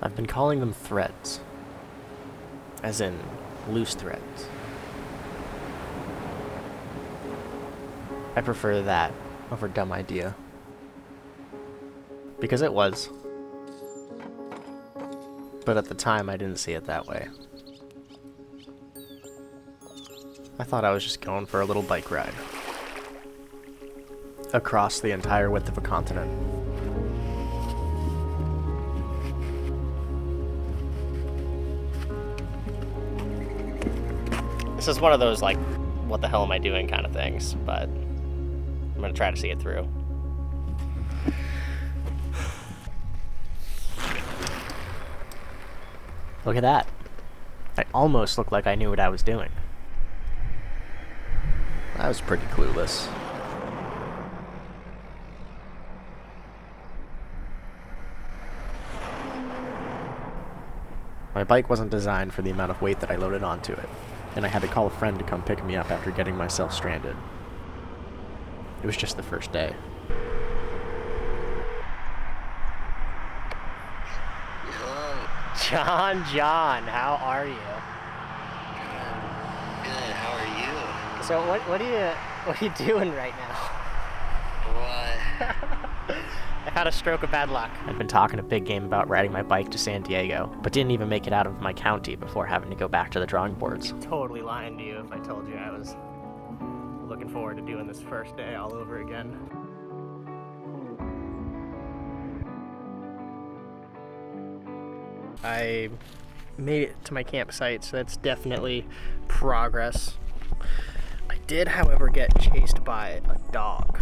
I've been calling them threads, as in loose threads. I prefer that over dumb idea. Because it was. But at the time, I didn't see it that way. I thought I was just going for a little bike ride. Across the entire width of a continent. This is one of those, like, what the hell am I doing kind of things, but I'm gonna try to see it through. Look at that. I almost looked like I knew what I was doing. I was pretty clueless. My bike wasn't designed for the amount of weight that I loaded onto it, and I had to call a friend to come pick me up after getting myself stranded. It was just the first day. John, how are you? Good. How are you? So what are you doing right now? What? I had a stroke of bad luck. I'd been talking a big game about riding my bike to San Diego, but didn't even make it out of my county before having to go back to the drawing boards. Totally lying to you if I told you I was looking forward to doing this first day all over again. I made it to my campsite, so that's definitely progress. I did, however, get chased by a dog.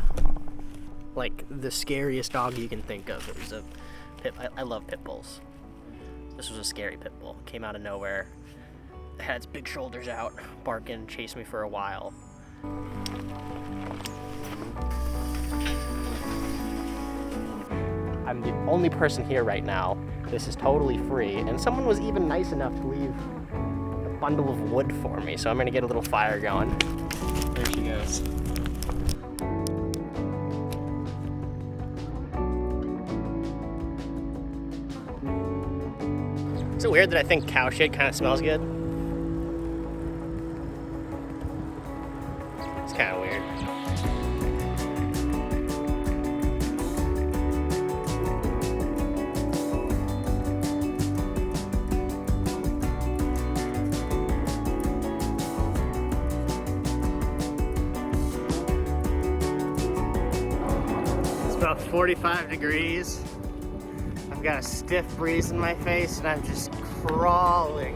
Like, the scariest dog you can think of. It was a pit. I love pit bulls. This was a scary pit bull. It came out of nowhere. It had its big shoulders out, barking, chased me for a while. I'm the only person here right now. This is totally free, and someone was even nice enough to leave a bundle of wood for me, so I'm gonna get a little fire going. There she goes. Is it weird that I think cow shit kind of smells good? It's kind of weird. It's about 45 degrees. I've got a stiff breeze in my face and I'm just crawling.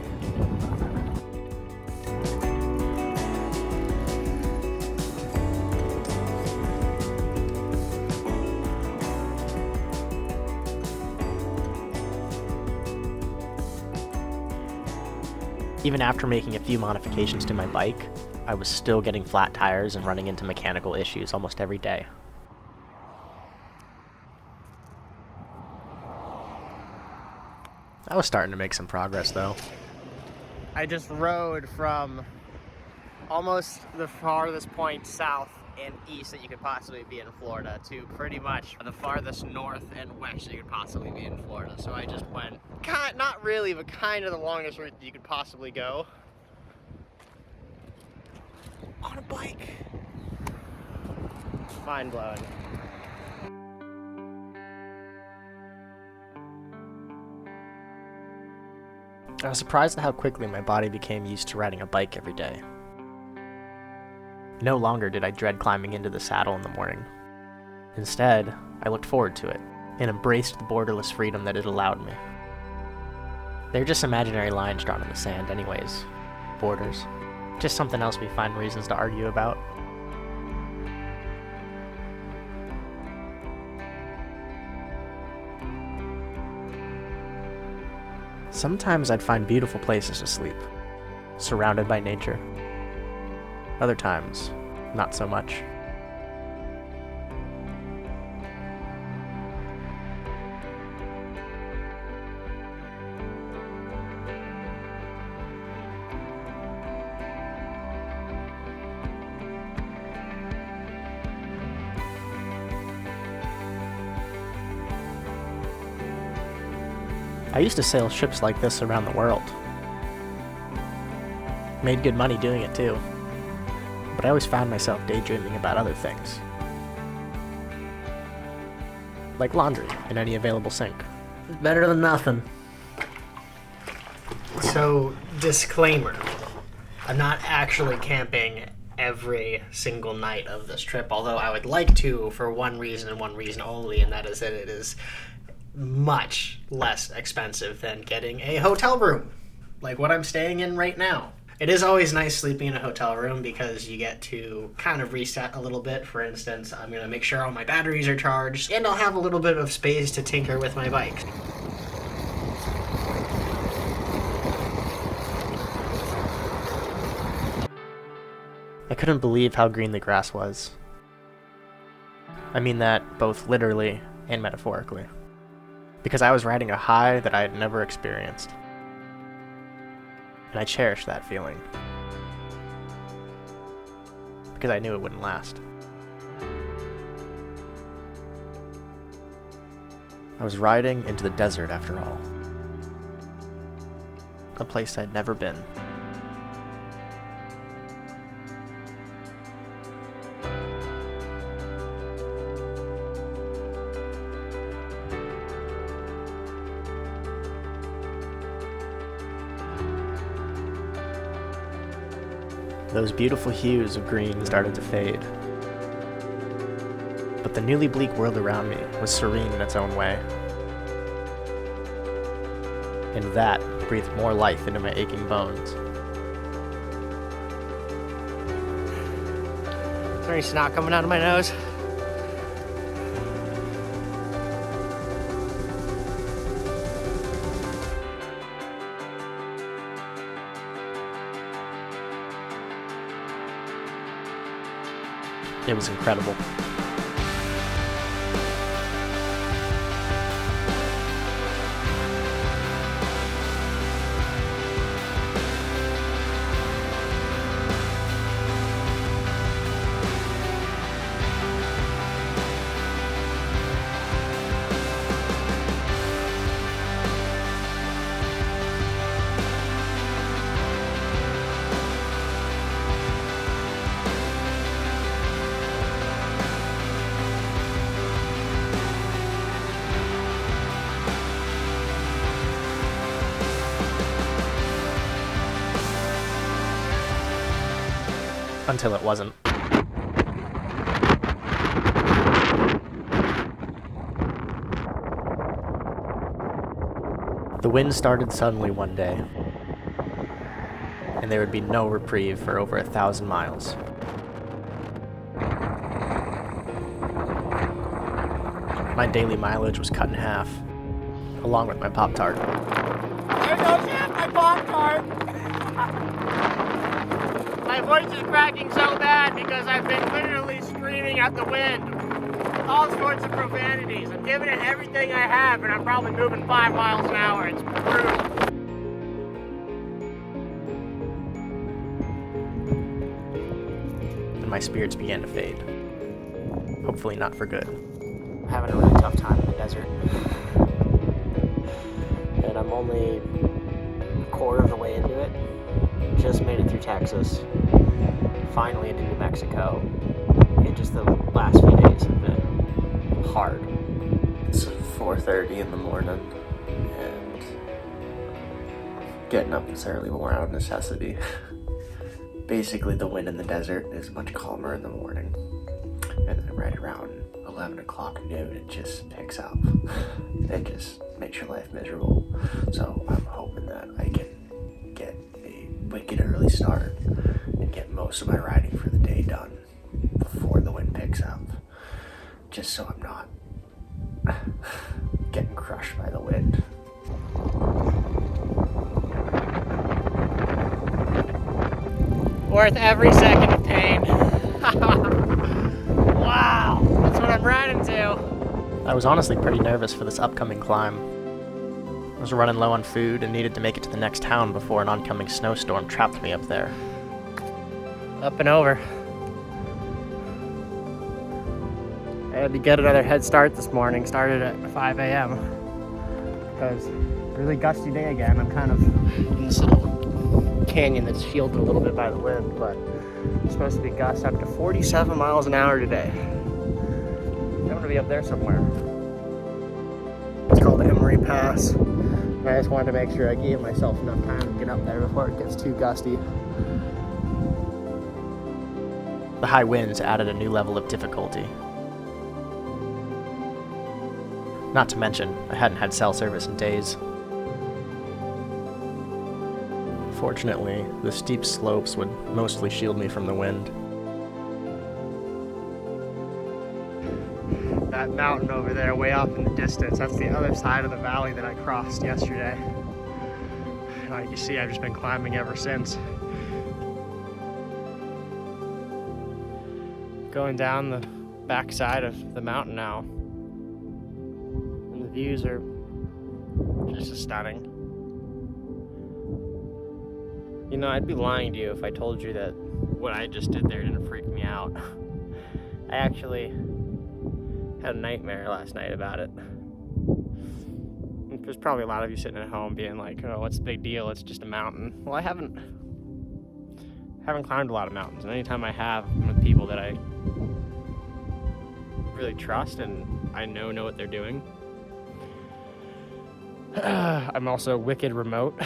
Even after making a few modifications to my bike, I was still getting flat tires and running into mechanical issues almost every day. I was starting to make some progress, though. I just rode from almost the farthest point south and east that you could possibly be in Florida to pretty much the farthest north and west that you could possibly be in Florida. So I just went, not really, but kind of the longest route that you could possibly go on a bike. Mind-blowing. I was surprised at how quickly my body became used to riding a bike every day. No longer did I dread climbing into the saddle in the morning. Instead, I looked forward to it and embraced the borderless freedom that it allowed me. They're just imaginary lines drawn in the sand anyways. Borders. Just something else we find reasons to argue about. Sometimes I'd find beautiful places to sleep, surrounded by nature. Other times, not so much. I used to sail ships like this around the world. Made good money doing it too. But I always found myself daydreaming about other things. Like laundry in any available sink. It's better than nothing. So, disclaimer. I'm not actually camping every single night of this trip, although I would like to for one reason and one reason only, and that is that it is much less expensive than getting a hotel room, like what I'm staying in right now. It is always nice sleeping in a hotel room because you get to kind of reset a little bit. For instance, I'm going to make sure all my batteries are charged, and I'll have a little bit of space to tinker with my bike. I couldn't believe how green the grass was. I mean that both literally and metaphorically. Because I was riding a high that I had never experienced. And I cherished that feeling. Because I knew it wouldn't last. I was riding into the desert after all. A place I'd never been. Those beautiful hues of green started to fade. But the newly bleak world around me was serene in its own way. And that breathed more life into my aching bones. Is there any snot coming out of my nose? It was incredible. Until it wasn't. The wind started suddenly one day, and there would be no reprieve for over 1,000 miles. My daily mileage was cut in half, along with my Pop-Tart. There goes my Pop-Tart! My voice is cracking so bad because I've been literally screaming at the wind. All sorts of profanities. I'm giving it everything I have, and I'm probably moving 5 miles an hour. It's brutal. And my spirits began to fade. Hopefully not for good. I'm having a really tough time in the desert. And I'm only a quarter of the way into it. Just made it through Texas. Finally into New Mexico. And just the last few days have been hard. It's 4:30 in the morning, and getting up this early more out of necessity. Basically, the wind in the desert is much calmer in the morning, and then right around 11 o'clock noon, it just picks up and just makes your life miserable. So I'm hoping that I can get a wicked early start and get most of my riding for the day done before the wind picks up, just so I'm not getting crushed by the wind. Worth every second of pain. Wow, that's what I'm riding to. I was honestly pretty nervous for this upcoming climb. I was running low on food and needed to make it to the next town before an oncoming snowstorm trapped me up there. Up and over. I had to get another head start this morning, started at 5 a.m. because really gusty day again. I'm kind of in this little canyon that's shielded a little bit by the wind, but it's supposed to be gusts up to 47 miles an hour today. I'm gonna be up there somewhere. It's called Emery Pass. I just wanted to make sure I gave myself enough time to get up there before it gets too gusty. The high winds added a new level of difficulty. Not to mention, I hadn't had cell service in days. Fortunately, the steep slopes would mostly shield me from the wind. That mountain over there, way off in the distance, that's the other side of the valley that I crossed yesterday. Like you see, I've just been climbing ever since. Going down the back side of the mountain now. And the views are just stunning. You know, I'd be lying to you if I told you that what I just did there didn't freak me out. I actually had a nightmare last night about it. There's probably a lot of you sitting at home being like, oh, what's the big deal? It's just a mountain. Well, I haven't climbed a lot of mountains, and anytime I have, I'm with people that I really trust and I know what they're doing. I'm also wicked remote.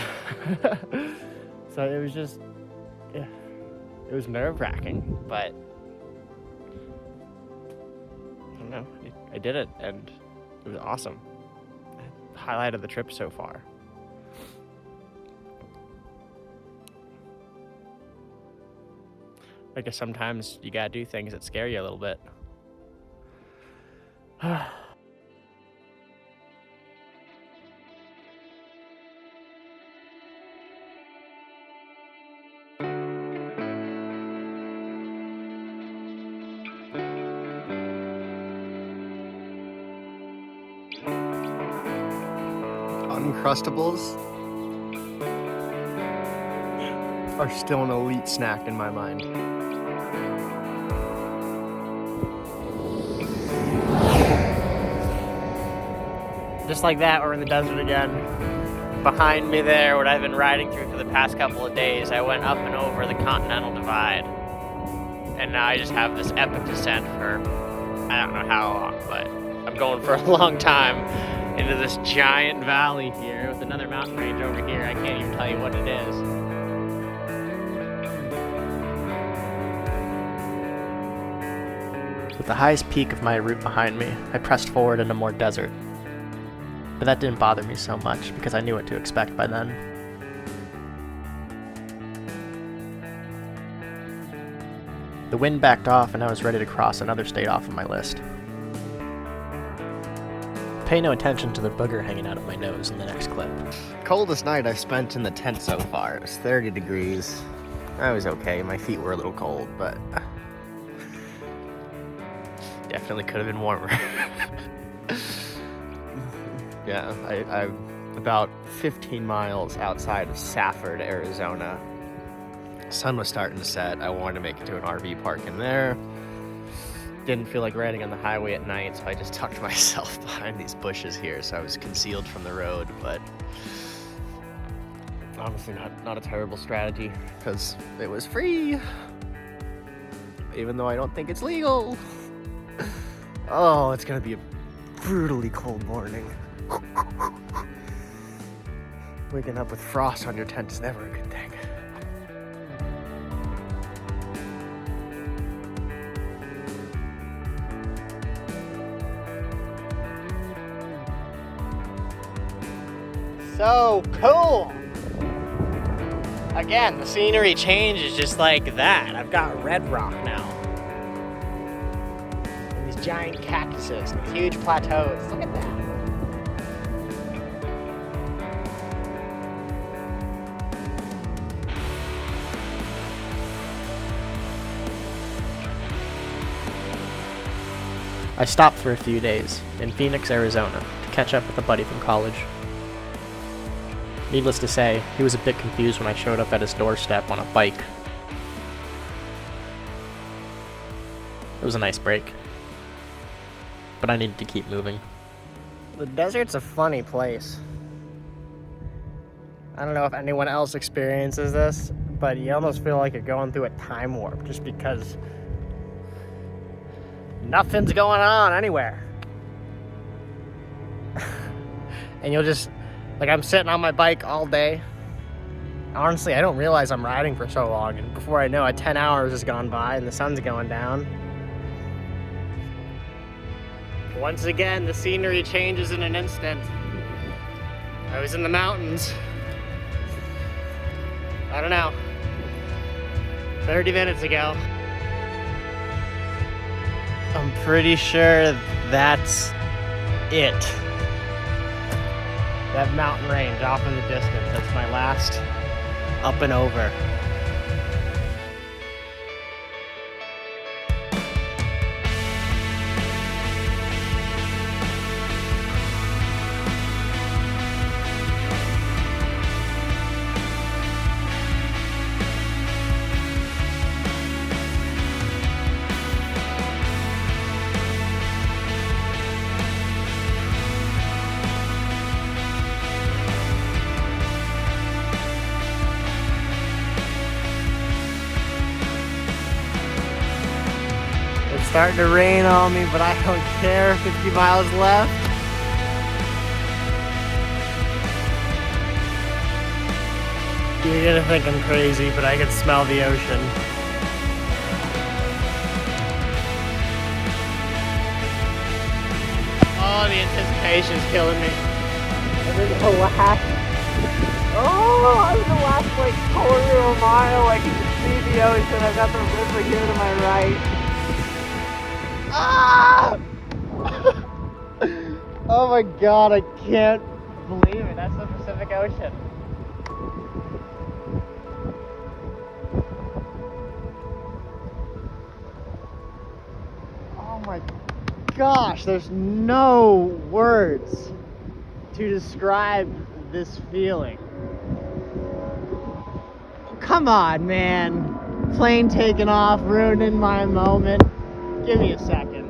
So it was just, yeah, it was nerve-wracking, but I don't know, I did it, and it was awesome. Highlight of the trip so far. I guess sometimes you gotta do things that scare you a little bit. Uncrustables are still an elite snack in my mind. Just like that, we're in the desert again. Behind me there, what I've been riding through for the past couple of days, I went up and over the Continental Divide. And now I just have this epic descent for, I don't know how long, but I'm going for a long time into this giant valley here with another mountain range over here. I can't even tell you what it is. With the highest peak of my route behind me, I pressed forward into more desert. But that didn't bother me so much because I knew what to expect by then. The wind backed off and I was ready to cross another state off of my list. Pay no attention to the booger hanging out of my nose in the next clip. Coldest night I've spent in the tent so far. It was 30 degrees. I was okay. My feet were a little cold, but definitely could have been warmer. Yeah, I'm about 15 miles outside of Safford, Arizona. The sun was starting to set. I wanted to make it to an RV park in there. Didn't feel like riding on the highway at night, so I just tucked myself behind these bushes here, so I was concealed from the road, but honestly not a terrible strategy, because it was free, even though I don't think it's legal. Oh, it's gonna be a brutally cold morning. Waking up with frost on your tent is never a good thing. So cool! Again, the scenery changes just like that. I've got red rock now. And these giant cactuses, and these huge plateaus. Look at that. I stopped for a few days in Phoenix, Arizona to catch up with a buddy from college. Needless to say, he was a bit confused when I showed up at his doorstep on a bike. It was a nice break, but I needed to keep moving. The desert's a funny place. I don't know if anyone else experiences this, but you almost feel like you're going through a time warp just because nothing's going on anywhere. And you'll just, like, I'm sitting on my bike all day. Honestly, I don't realize I'm riding for so long, and before I know it, 10 hours has gone by and the sun's going down. Once again, the scenery changes in an instant. I was in the mountains. I don't know, 30 minutes ago. I'm pretty sure that's it. That mountain range off in the distance, that's my last up and over. It's starting to rain on me, but I don't care. 50 miles left. You're gonna think I'm crazy, but I can smell the ocean. Oh, the anticipation's killing me. And then the last, I'm the last like quarter of a mile. I can see the ocean. I've got the river here to my right. Ah! Oh my god, I can't believe it. That's the Pacific Ocean. Oh my gosh, there's no words to describe this feeling. Come on, man. Plane taking off, ruining my moment. Give me a second.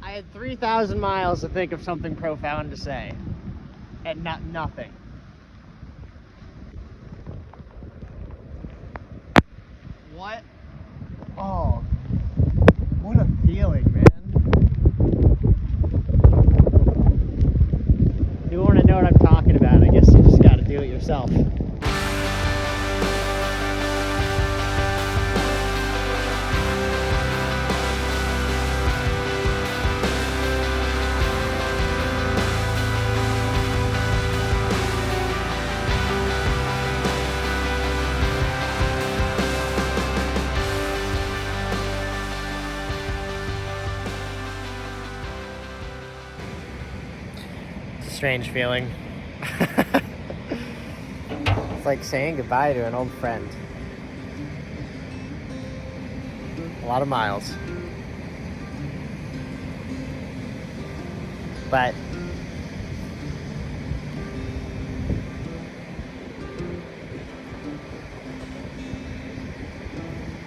I had 3,000 miles to think of something profound to say, and nothing. What? Oh, what a feeling, man. If you want to know what I'm talking about, I guess you just got to do it yourself. Strange feeling. It's like saying goodbye to an old friend. A lot of miles. But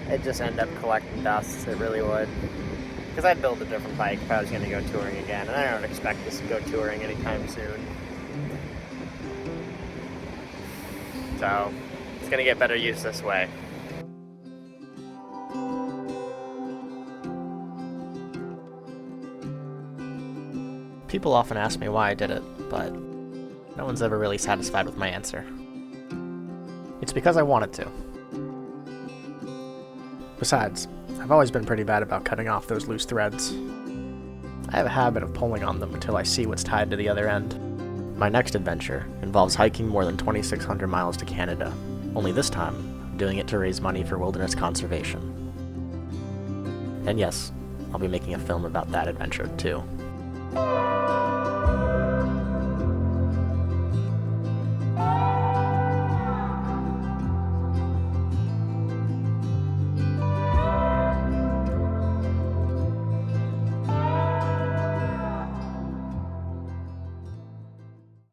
it just ended up collecting dust. It really would. Because I'd build a different bike if I was going to go touring again, and I don't expect this to go touring anytime soon. So, it's going to get better use this way. People often ask me why I did it, but no one's ever really satisfied with my answer. It's because I wanted to. Besides, I've always been pretty bad about cutting off those loose threads. I have a habit of pulling on them until I see what's tied to the other end. My next adventure involves hiking more than 2,600 miles to Canada, only this time I'm doing it to raise money for wilderness conservation. And yes, I'll be making a film about that adventure too.